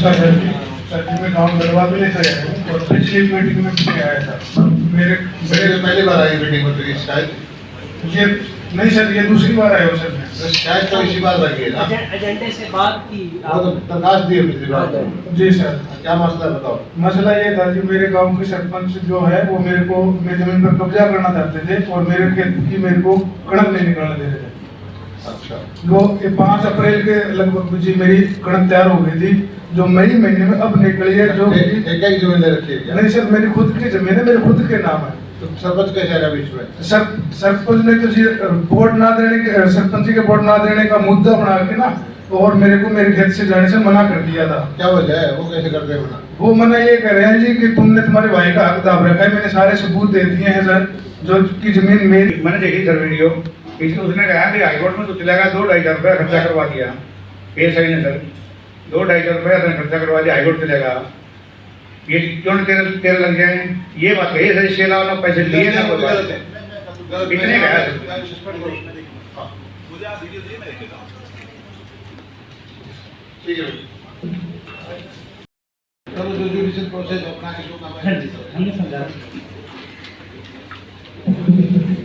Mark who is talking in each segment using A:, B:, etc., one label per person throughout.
A: Sir sir जी मैं काम करवा भी नहीं सका और पिछली मीटिंग में भी आया था। मेरे
B: मेरे पहली बार आई मीटिंग में तो शायद
A: ये नहीं सर, ये दूसरी बार आया हूँ सर मैं।
B: तो शायद तो इसी बार लगी है ना,
C: एजेंडे से बात की
B: वो तो प्रकाश दिए पिछली बार।
A: जी सर।
B: क्या मसला है बताओ।
A: मसला ये था जी, मेरे गांव के सरपंच जो है वो मेरे को मेरी जमीन पर कब्जा करना चाहते थे और मेरे खेत की मेरे को कणक नहीं निकालने दे रहे थे।
B: अच्छा,
A: वो 5 अप्रैल के लगभग जी मेरी कणक तैयार हो गई थी, जो मई महीने में अब निकली है। जो
B: एक एक जमीन ले रखी है क्या?
A: नहीं सर, मेरी खुद की जमीन है, मेरे खुद के नाम है।
B: तो सरपंच कैसे आएगा बीच में?
A: सरपंच ने तो जी वोट ना देने के, सरपंच के वोट ना देने का मुद्दा बना के ना, और मेरे को मेरे खेत से जाने से मना कर दिया था।
B: क्या वजह है, वो कैसे करते हैं मना?
A: वो मना ये कह रहे हैं जी कि तुमने तुम्हारे भाई का हक दाब रखा है। मैंने सारे सबूत दे दिए हैं सर, जो की जमीन मेरी। मैंने देखी सर वीडियो, उसने कहा कि हाईकोर्ट में तो चलेगा, 2-2.5 रुपया खर्चा करवा दिया। ये सही नहीं सर, 2-2.5 रुपया खर्चा करवा दिया, हाईकोर्ट चलेगा। ये क्यों तेरे लग जाए, ये बात कही सर। इसके अलावा पैसे लिए ना इतने गया।
B: ठीक है, चलो जो जुडिशियल प्रोसेस अपना है जो काम है।
C: हाँ जी सर, हमने समझा।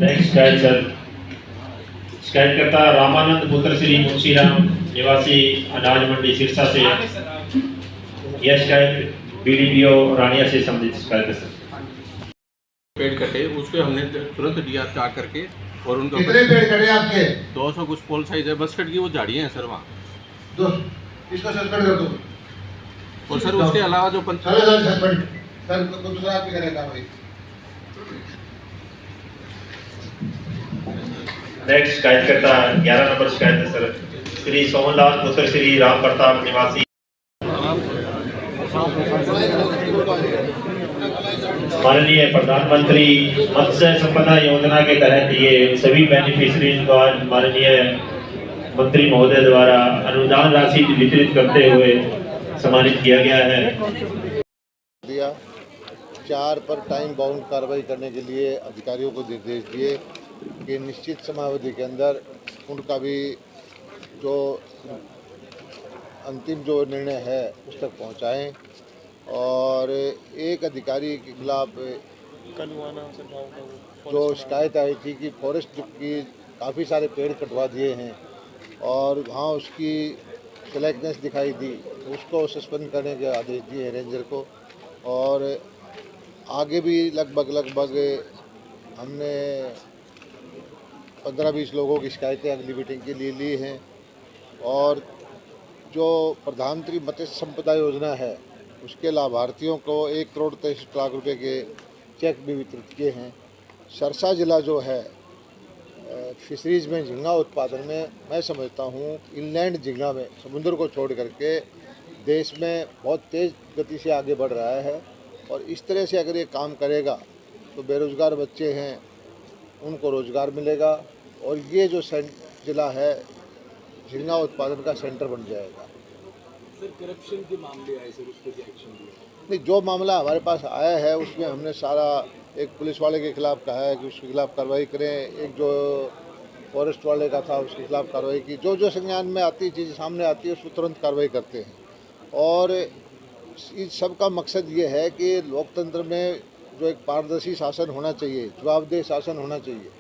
D: नेक्स्ट शिकायत सर, शिकायतकर्ता रामानंद पुत्र श्री मुंशीराम निवासी अनाज मंडी सिरसा से। यह शिकायत बीडीपीओ रानिया से संबंधित शिकायत है सर।
E: पेड़ कटे, उस पे हमने तुरंत डीआर चार्ट करके और उनका
B: कितने पेड़ कटे आपके?
E: 200 कुछ पोल साइज है, बस कट की वो झाड़ियाँ हैं सर वहाँ।
B: दो इसको सस्पेंड कर दो।
E: और सर उसके अलावा जो
B: चलो सर सस्पेंड सर को दूसरा आप करेगा भाई।
D: नेक्स्ट शिकायतकर्ता 11 नंबर शिकायत है सर, श्री सोमनलाल पुत्र श्री राम प्रताप निवासी। माननीय प्रधानमंत्री मत्स्य संपदा योजना के तहत ये सभी बेनिफिशरीज को आज माननीय मंत्री महोदय द्वारा अनुदान राशि वितरित करते हुए सम्मानित किया गया है।
B: दिया 4 पर टाइम बाउंड कार्रवाई करने के लिए अधिकारियों को निर्देश दिए कि निश्चित समयावधि के अंदर उनका भी जो अंतिम जो निर्णय है उस तक पहुंचाएं। और एक अधिकारी के खिलाफ जो शिकायत आई थी कि फॉरेस्ट की काफ़ी सारे पेड़ कटवा दिए हैं और वहाँ उसकी स्लैकनेस दिखाई दी, उसको सस्पेंड करने के आदेश दिए रेंजर को। और आगे भी लगभग हमने 15-20 लोगों की शिकायतें अगली मीटिंग के लिए ली हैं। और जो प्रधानमंत्री मत्स्य संपदा योजना है उसके लाभार्थियों को 1 करोड़ 63 लाख रुपए के चेक भी वितरित किए हैं। सिरसा जिला जो है फिशरीज़ में झींगा उत्पादन में मैं समझता हूँ इनलैंड झींगा में समुद्र को छोड़ करके देश में बहुत तेज़ गति से आगे बढ़ रहा है। और इस तरह से अगर ये काम करेगा तो बेरोज़गार बच्चे हैं उनको रोज़गार मिलेगा और ये जो जिला है झींगा उत्पादन का सेंटर बन जाएगा।
F: सर करप्शन के मामले आए सर, उस पर एक्शन लिया?
B: नहीं, जो मामला हमारे पास आया है उसमें हमने सारा एक पुलिस वाले के खिलाफ कहा है कि उसके खिलाफ कार्रवाई करें, एक जो फॉरेस्ट वाले का था उसके खिलाफ कार्रवाई की। जो जो संज्ञान में आती चीज़ सामने आती है उस पर तुरंत कार्रवाई करते हैं। और इस सब का मकसद ये है कि लोकतंत्र में जो एक पारदर्शी शासन होना चाहिए, जवाबदेह शासन होना चाहिए,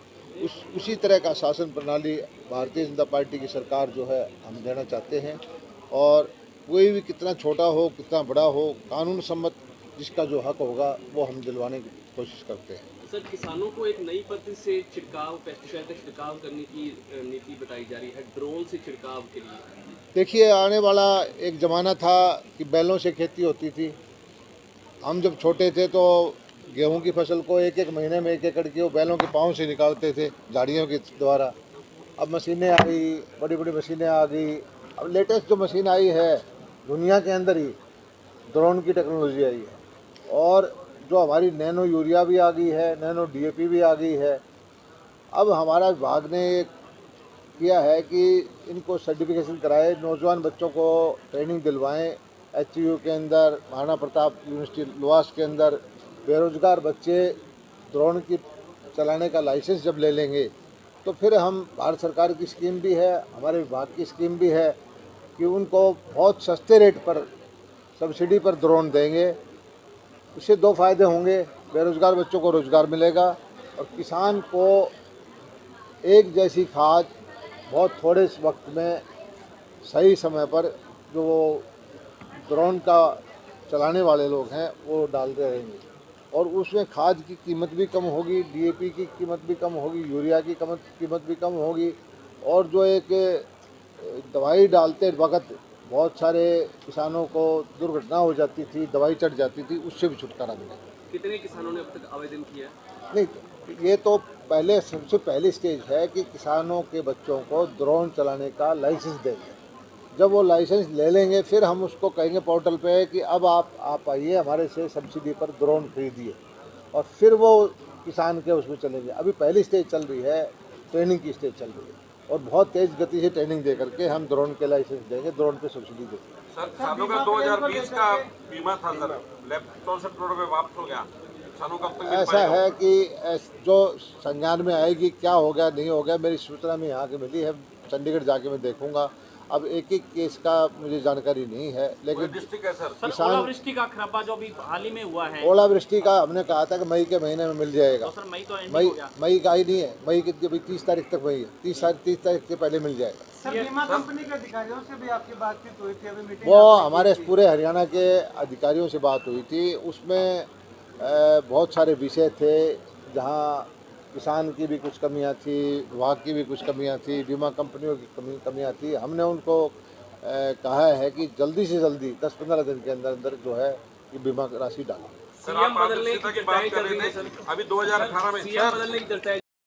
B: उसी तरह का शासन प्रणाली भारतीय जनता पार्टी की सरकार जो है हम देना चाहते हैं। और कोई भी कितना छोटा हो कितना बड़ा हो, कानून सम्मत जिसका जो हक होगा वो हम दिलवाने की कोशिश करते हैं।
F: सर किसानों को एक नई पद्धति से छिड़काव, पेस्टिसाइड का छिड़काव करने की नीति बताई जा रही है, ड्रोन से छिड़काव के लिए।
B: देखिए, आने वाला एक ज़माना था कि बैलों से खेती होती थी। हम जब छोटे थे तो गेहूं की फसल को 1-1 महीने में 1 एकड़ की वो बैलों के पाँव से निकालते थे झाड़ियों के द्वारा। अब मशीनें आ गई, बड़ी बड़ी मशीनें आ गई। अब लेटेस्ट जो मशीन आई है दुनिया के अंदर ही ड्रोन की टेक्नोलॉजी आई है। और जो हमारी नैनो यूरिया भी आ गई है, नैनो डीएपी भी आ गई है। अब हमारा विभाग ने किया है कि इनको सर्टिफिकेशन कराए, नौजवान बच्चों को ट्रेनिंग दिलवाएं। एचयू के अंदर, महाराणा प्रताप यूनिवर्सिटी लुआस के अंदर बेरोज़गार बच्चे ड्रोन की चलाने का लाइसेंस जब ले लेंगे तो फिर हम, भारत सरकार की स्कीम भी है, हमारे विभाग की स्कीम भी है कि उनको बहुत सस्ते रेट पर सब्सिडी पर ड्रोन देंगे। इससे दो फायदे होंगे, बेरोजगार बच्चों को रोजगार मिलेगा और किसान को एक जैसी खाद बहुत थोड़े वक्त में सही समय पर जो ड्रोन का चलाने वाले लोग हैं वो डालते रहेंगे और उसमें खाद की कीमत भी कम होगी, डीएपी की कीमत भी कम होगी, यूरिया की कीमत भी कम होगी और जो एक दवाई डालते वक्त बहुत सारे किसानों को दुर्घटना हो जाती थी, दवाई चढ़ जाती थी, उससे भी छुटकारा मिलेगा।
F: कितने किसानों ने अब तक आवेदन किया?
B: नहीं, ये तो पहले सबसे पहली स्टेज है कि किसानों के बच्चों को ड्रोन चलाने का लाइसेंस देंगे। जब वो लाइसेंस ले लेंगे फिर हम उसको कहेंगे पोर्टल पे कि अब आप आइए हमारे से सब्सिडी पर ड्रोन खरीदिए और फिर वो किसान के उसमें चलेंगे। अभी पहली स्टेज चल रही है, ट्रेनिंग की स्टेज चल रही है और बहुत तेज़ गति से ट्रेनिंग दे करके हम ड्रोन के लाइसेंस देंगे, ड्रोन पे सब्सिडी देंगे।
G: सर किसानों का 2020 का बीमा था सर, 64 करोड़ में वापस हो गया, किसानों का अब तक मिल
B: ऐसा
G: पाएगा?
B: है कि जो संज्ञान में आएगी, क्या हो गया नहीं हो गया, मेरी सूचना में यहाँ की मिली है, चंडीगढ़ जाके मैं देखूंगा। अब एक एक केस का मुझे जानकारी नहीं है, लेकिन
G: डिस्ट्रिक्ट है सर।
B: किसान
H: ओलावृष्टि का खराबा जो अभी हाल ही में हुआ है,
B: ओलावृष्टि का हमने कहा था कि मई के महीने में मिल जाएगा।
H: तो सर मई तो एंडिंग
B: मई
H: हो गया।
B: मई का ही नहीं है, मई की अभी 30 तारीख तक मई है, 30 तारीख से पहले मिल जाएगा।
C: सर बीमा कंपनी के अधिकारियों से भी आपकी बातचीत हुई थी? अभी मीटिंग
B: वो हमारे पूरे हरियाणा के अधिकारियों से बात हुई थी, उसमें बहुत सारे विषय थे जहाँ किसान की भी कुछ कमियां थी, विभाग की भी कुछ कमियां थी, बीमा कंपनियों की कमियां थी। हमने उनको कहा है कि जल्दी से जल्दी 10-15 दिन के अंदर अंदर जो है कि बीमा राशि डालें।
G: सर आप पारदर्शिता की बात कर रहे थे, अभी 2018 में
F: सीएम बदलने की चर्चा है।